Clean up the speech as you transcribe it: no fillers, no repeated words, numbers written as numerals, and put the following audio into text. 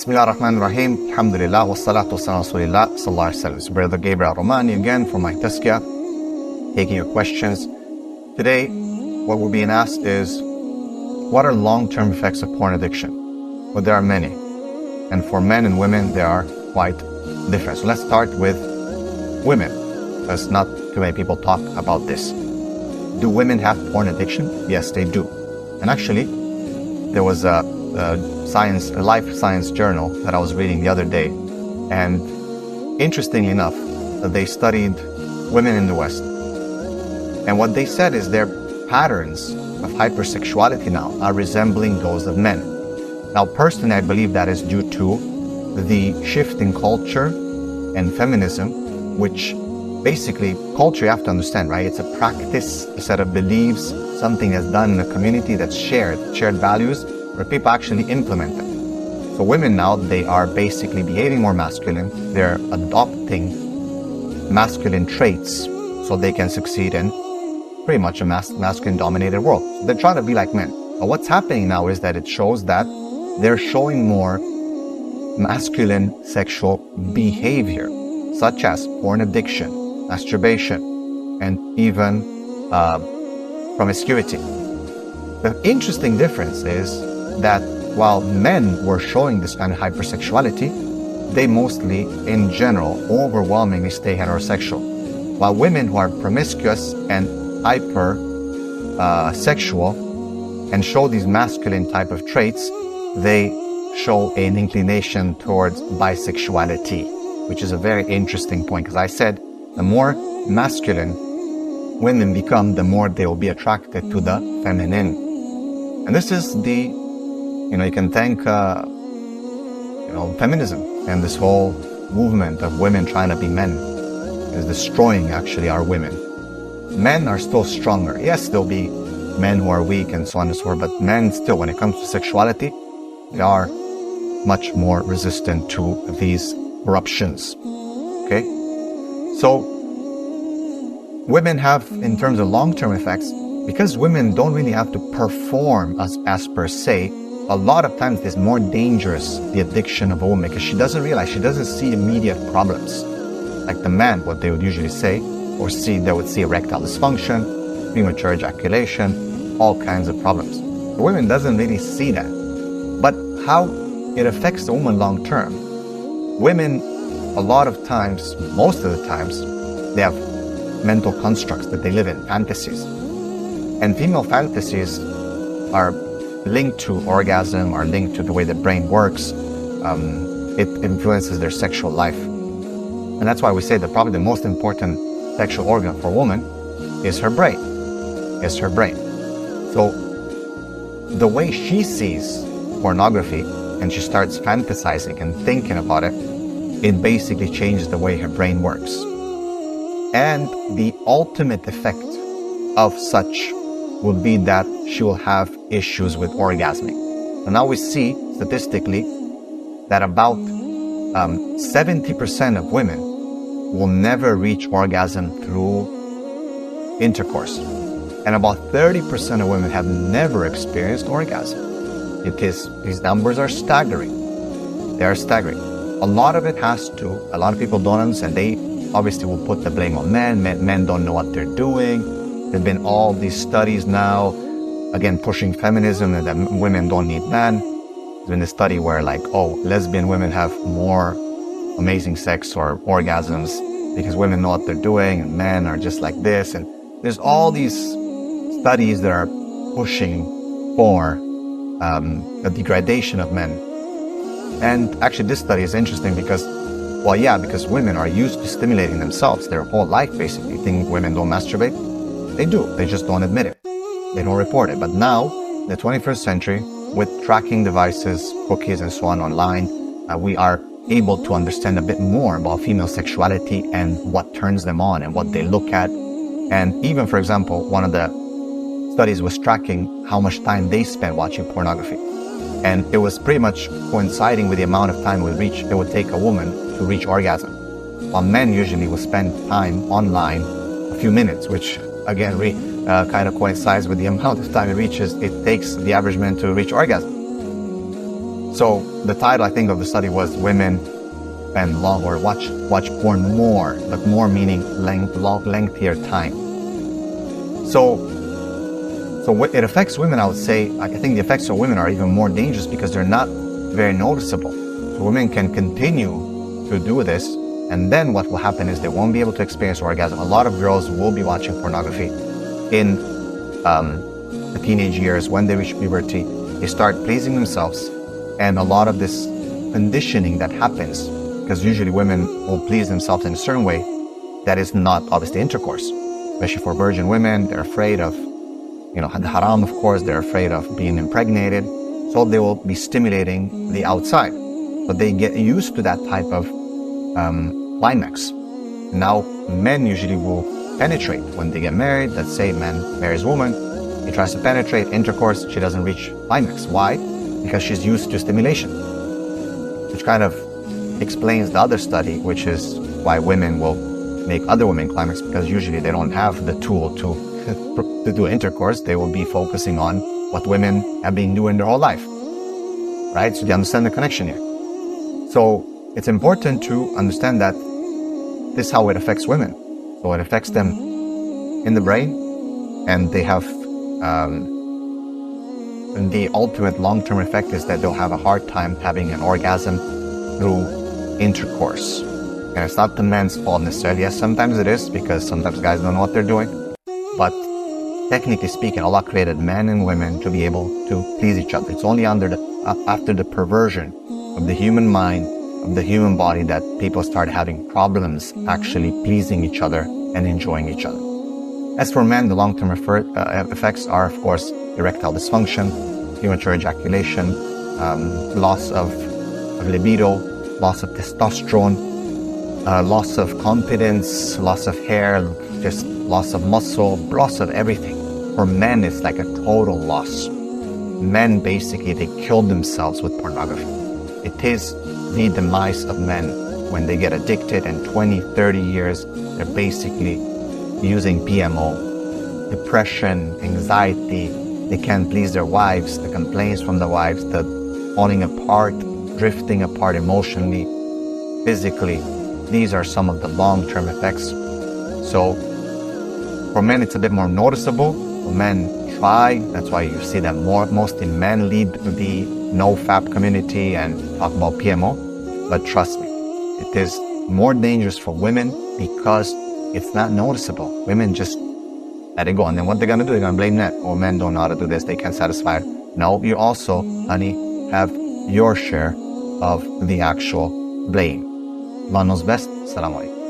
Bismillah ar-Rahman ar-Rahim, Alhamdulillah, wa salatu wa salam Rasulillah, sallallahu alayhi wa sallam. It's Brother Gabriel Romani again for my Tazkiyah, taking your questions. Today, what we're being asked is, what are long-term effects of porn addiction? Well, there are many. And for men and women, they are quite different. So let's start with women, because not too many people talk about this. Do women have porn addiction? Yes, they do. And actually, there was a life science journal that I was reading the other day, and interestingly enough, they studied women in the West, and what they said is their patterns of hypersexuality now are resembling those of men. Now, personally, I believe that is due to the shift in culture and feminism, which basically, culture, you have to understand, right? It's a practice, a set of beliefs, something that's done in a community that's shared values, where people actually implement them. So women now, they are basically behaving more masculine. They're adopting masculine traits so they can succeed in pretty much a masculine-dominated world. So they're trying to be like men. But what's happening now is that it shows that they're showing more masculine sexual behavior, such as porn addiction, masturbation, and even promiscuity. The interesting difference is that while men were showing this kind of hypersexuality, they mostly, in general, overwhelmingly stay heterosexual. While women who are promiscuous and hypersexual and show these masculine type of traits, they show an inclination towards bisexuality, which is a very interesting point, because I said the more masculine women become, the more they will be attracted to the feminine. And this is the, you can thank, feminism and this whole movement of women trying to be men is destroying actually our women. Men are still stronger. Yes, there'll be men who are weak and so on and so forth, but men still, when it comes to sexuality, they are much more resistant to these corruptions. Okay? So, women have, in terms of long-term effects, because women don't really have to perform as per se, a lot of times it's more dangerous, the addiction of a woman, because she doesn't realize, she doesn't see immediate problems. Like the man, what they would usually say, or they would see erectile dysfunction, premature ejaculation, all kinds of problems. The woman doesn't really see that. But how it affects the woman long term, women, a lot of times, most of the times, they have mental constructs that they live in, fantasies. And female fantasies are linked to orgasm, are linked to the way the brain works. It influences their sexual life. And that's why we say that probably the most important sexual organ for a woman is her brain. So the way she sees pornography and she starts fantasizing and thinking about it, it basically changes the way her brain works. And the ultimate effect of such will be that she will have issues with orgasming. And now we see statistically that about 70% of women will never reach orgasm through intercourse. And about 30% of women have never experienced orgasm. These numbers are staggering. They are staggering. A lot of it has to, a lot of people don't understand. They obviously will put the blame on men. Men don't know what they're doing. There've been all these studies now, again, pushing feminism and that women don't need men. There's been a study where lesbian women have more amazing sex or orgasms because women know what they're doing and men are just like this. And there's all these studies that are pushing for the degradation of men. And actually this study is interesting because women are used to stimulating themselves their whole life basically. You think women don't masturbate? They do, they just don't admit it. They don't report it. But now, in the 21st century, with tracking devices, cookies and so on online, we are able to understand a bit more about female sexuality and what turns them on and what they look at. And even, for example, one of the studies was tracking how much time they spent watching pornography. And it was pretty much coinciding with the amount of time it would take a woman to reach orgasm. While men usually will spend time online a few minutes, which again, kind of coincides with the amount of time it takes the average man to reach orgasm. So the title, I think, of the study was Women Spend Long or Watch Porn More, but more meaning lengthier time. So what it affects women, I would say, I think the effects of women are even more dangerous because they're not very noticeable. So women can continue to do this, and then what will happen is they won't be able to experience orgasm. A lot of girls will be watching pornography in the teenage years. When they reach puberty, they start pleasing themselves, and a lot of this conditioning that happens, because usually women will please themselves in a certain way that is not obviously intercourse. Especially for virgin women, they're afraid of, the haram, of course, they're afraid of being impregnated, so they will be stimulating the outside. But they get used to that type of climax. Now, men usually will penetrate when they get married. Let's say man marries woman, he tries to penetrate, intercourse, she doesn't reach climax. Why? Because she's used to stimulation, which kind of explains the other study, which is why women will make other women climax, because usually they don't have the tool to do intercourse. They will be focusing on what women have been doing their whole life, right? So they understand the connection here. So it's important to understand that this is how it affects women. So it affects them in the brain, and they have the ultimate long-term effect is that they'll have a hard time having an orgasm through intercourse. And it's not the man's fault necessarily. Yes, sometimes it is, because sometimes guys don't know what they're doing. But technically speaking, Allah created men and women to be able to please each other. It's only after the perversion of the human mind, of the human body, that people start having problems actually pleasing each other and enjoying each other. As for men, the long-term effects are, of course, erectile dysfunction, premature ejaculation, loss of libido, loss of testosterone, loss of confidence, loss of hair, just loss of muscle, loss of everything. For men, it's like a total loss. Men, basically, they kill themselves with pornography. It is the demise of men when they get addicted, and 20, 30 years, they're basically using PMO, depression, anxiety. They can't please their wives, the complaints from the wives, the falling apart, drifting apart emotionally, physically. These are some of the long-term effects. So for men, it's a bit more noticeable. For men try, that's why you see that mostly men lead the no-fap community and talk about PMO. But trust me, it is more dangerous for women because it's not noticeable. Women just let it go. And then what they're going to do, they're going to blame that. Oh, men don't know how to do this. They can't satisfy it. No, you also, honey, have your share of the actual blame. Allah knows best. Assalamu alaikum.